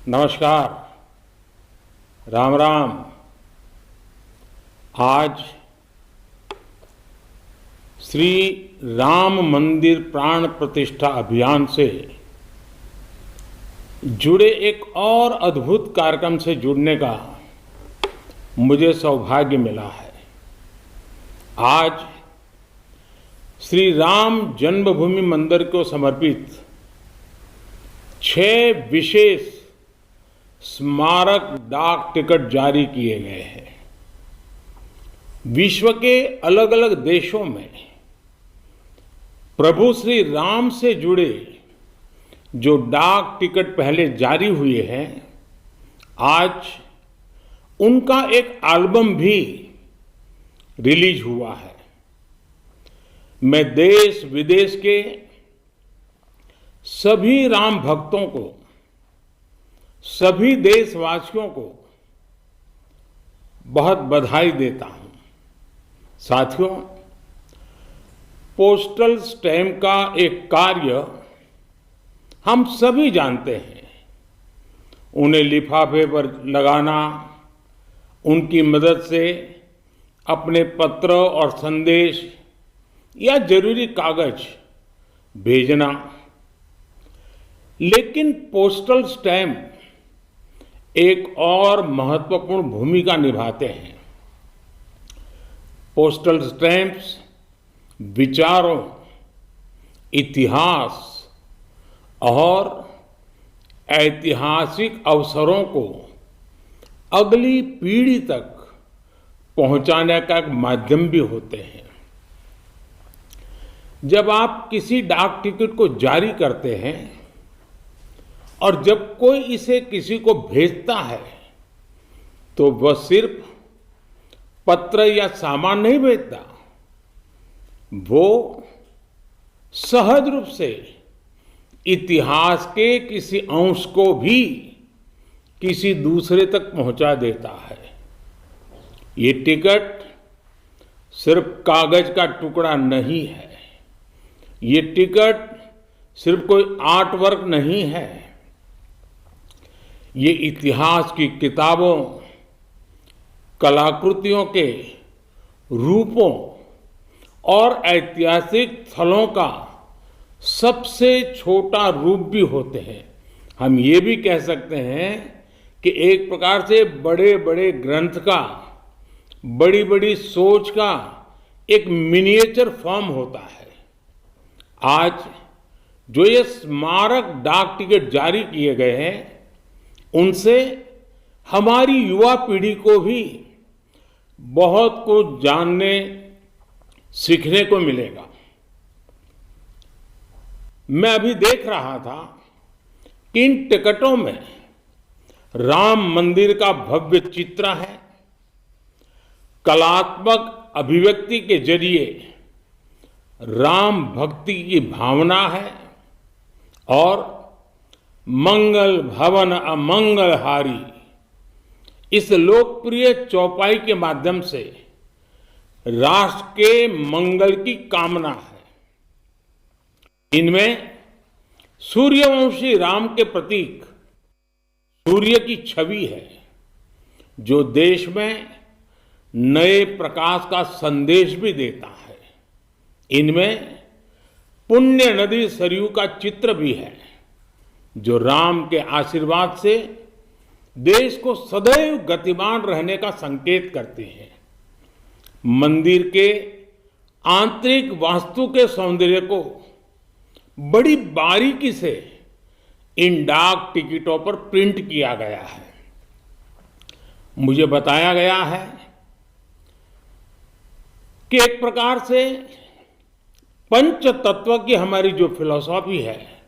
नमस्कार। राम राम। आज श्री राम मंदिर प्राण प्रतिष्ठा अभियान से जुड़े एक और अद्भुत कार्यक्रम से जुड़ने का मुझे सौभाग्य मिला है। आज श्री राम जन्मभूमि मंदिर को समर्पित 6 विशेष स्मारक डाक टिकट जारी किए गए हैं। विश्व के अलग अलग देशों में प्रभु श्री राम से जुड़े जो डाक टिकट पहले जारी हुए हैं, आज उनका एक एल्बम भी रिलीज हुआ है। मैं देश विदेश के सभी राम भक्तों को, सभी देशवासियों को बहुत बधाई देता हूं। साथियों, पोस्टल स्टैम्प का एक कार्य हम सभी जानते हैं। उन्हें लिफाफे पर लगाना, उनकी मदद से अपने पत्र और संदेश या जरूरी कागज भेजना। लेकिन पोस्टल स्टैम्प एक और महत्वपूर्ण भूमिका निभाते हैं। पोस्टल स्टैम्प्स विचारों, इतिहास और ऐतिहासिक अवसरों को अगली पीढ़ी तक पहुंचाने का एक माध्यम भी होते हैं। जब आप किसी डाक टिकट को जारी करते हैं और जब कोई इसे किसी को भेजता है, तो वह सिर्फ पत्र या सामान नहीं भेजता, वो सहज रूप से इतिहास के किसी अंश को भी किसी दूसरे तक पहुंचा देता है। ये टिकट सिर्फ कागज का टुकड़ा नहीं है। ये टिकट सिर्फ कोई आर्ट वर्क नहीं है। ये इतिहास की किताबों, कलाकृतियों के रूपों और ऐतिहासिक स्थलों का सबसे छोटा रूप भी होते हैं। हम ये भी कह सकते हैं कि एक प्रकार से बड़े बड़े ग्रंथ का, बड़ी बड़ी सोच का एक मिनिएचर फॉर्म होता है। आज जो ये स्मारक डाक टिकट जारी किए गए हैं, उनसे हमारी युवा पीढ़ी को भी बहुत कुछ जानने, सीखने को मिलेगा। मैं अभी देख रहा था कि इन टिकटों में राम मंदिर का भव्य चित्र है। कलात्मक अभिव्यक्ति के जरिए राम भक्ति की भावना है और मंगल भवन अमंगलहारी इस लोकप्रिय चौपाई के माध्यम से राष्ट्र के मंगल की कामना है। इनमें सूर्यवंशी राम के प्रतीक सूर्य की छवि है, जो देश में नए प्रकाश का संदेश भी देता है। इनमें पुण्य नदी सरयू का चित्र भी है, जो राम के आशीर्वाद से देश को सदैव गतिमान रहने का संकेत करते हैं। मंदिर के आंतरिक वास्तु के सौंदर्य को बड़ी बारीकी से इन डाक टिकटों पर प्रिंट किया गया है। मुझे बताया गया है कि एक प्रकार से पंच तत्व की हमारी जो फिलॉसफी है,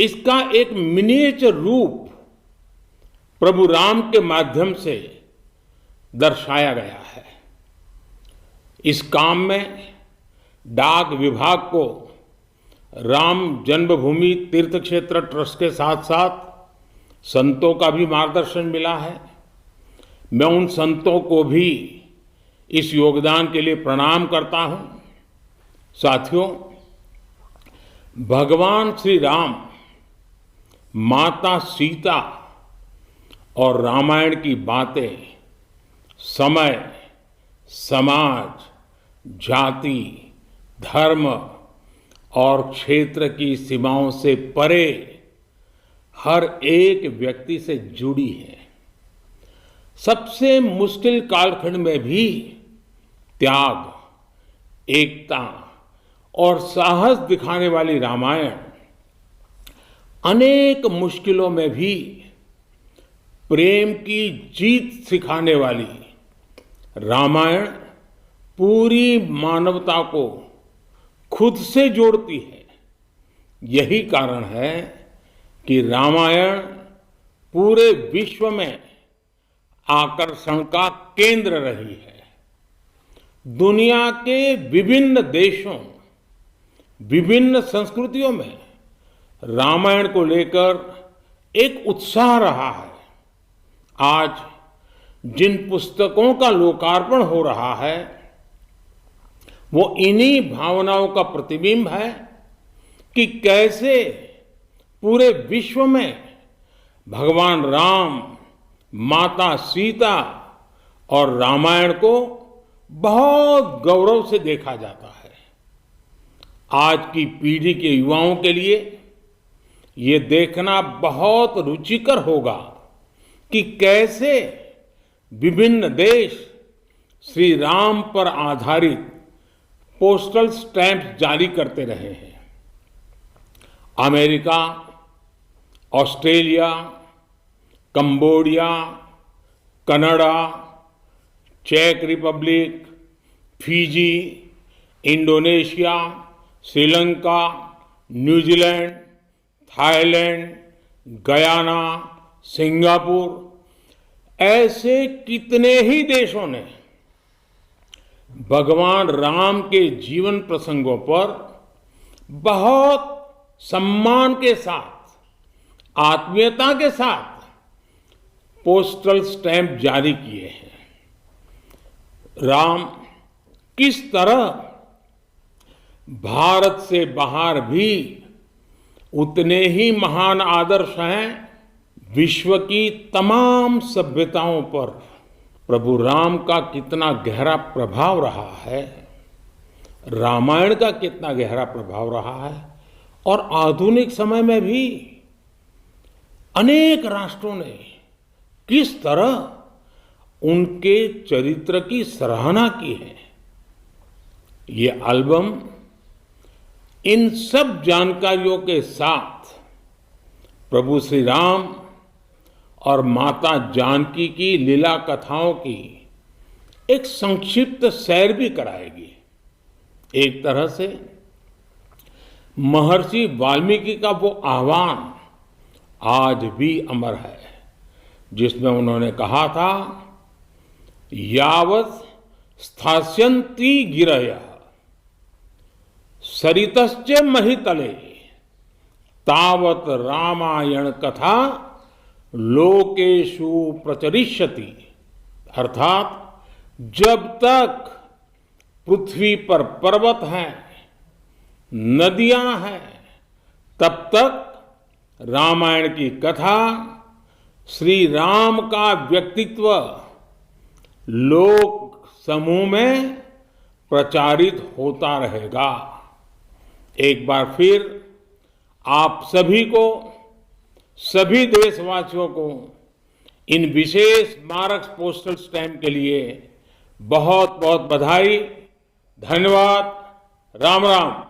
इसका एक मिनिएचर रूप प्रभु राम के माध्यम से दर्शाया गया है। इस काम में डाक विभाग को राम जन्मभूमि तीर्थ क्षेत्र ट्रस्ट के साथ साथ संतों का भी मार्गदर्शन मिला है। मैं उन संतों को भी इस योगदान के लिए प्रणाम करता हूं। साथियों, भगवान श्री राम, माता सीता और रामायण की बातें समय, समाज, जाति, धर्म और क्षेत्र की सीमाओं से परे हर एक व्यक्ति से जुड़ी है। सबसे मुश्किल कालखंड में भी त्याग, एकता और साहस दिखाने वाली रामायण अनेक मुश्किलों में भी प्रेम की जीत सिखाने वाली रामायण पूरी मानवता को खुद से जोड़ती है। यही कारण है कि रामायण पूरे विश्व में आकर्षण का केंद्र रही है। दुनिया के विभिन्न देशों, विभिन्न संस्कृतियों में रामायण को लेकर एक उत्साह रहा है। आज जिन पुस्तकों का लोकार्पण हो रहा है वो इन्हीं भावनाओं का प्रतिबिंब है कि कैसे पूरे विश्व में भगवान राम, माता सीता और रामायण को बहुत गौरव से देखा जाता है। आज की पीढ़ी के युवाओं के लिए ये देखना बहुत रुचिकर होगा कि कैसे विभिन्न देश श्री राम पर आधारित पोस्टल स्टैंप जारी करते रहे हैं। अमेरिका, ऑस्ट्रेलिया, कंबोडिया, कनाडा, चेक Republic, Fiji, Indonesia, Sri Lanka, New Zealand, Thailand, Guyana, Singapore, ऐसे कितने ही देशों ने भगवान राम के जीवन प्रसंगों पर बहुत सम्मान के साथ, आत्मीयता के साथ पोस्टल स्टैंप जारी किए हैं। राम किस तरह भारत से बाहर भी उतने ही महान आदर्श हैं। विश्व की तमाम सभ्यताओं पर प्रभु राम का कितना गहरा प्रभाव रहा है, रामायण का कितना गहरा प्रभाव रहा है, और आधुनिक समय में भी अनेक राष्ट्रों ने किस तरह उनके चरित्र की सराहना की है। ये एल्बम इन सब जानकारियों के साथ प्रभु श्री राम और माता जानकी की लीला कथाओं की एक संक्षिप्त सैर भी कराएगी। एक तरह से महर्षि वाल्मीकि का वो आह्वान आज भी अमर है, जिसमें उन्होंने कहा था, यावत् स्थास्यन्ति गिरयः सरितश्च महितले तावत् रामायण कथा लोकेषु प्रचरिष्यति। अर्थात जब तक पृथ्वी पर पर्वत हैं, नदियां हैं, तब तक रामायण की कथा, श्री राम का व्यक्तित्व लोक समूह में प्रचारित होता रहेगा। एक बार फिर आप सभी को, सभी देशवासियों को इन विशेष स्मारक पोस्टल स्टैंप के लिए बहुत बहुत बधाई। धन्यवाद। राम राम।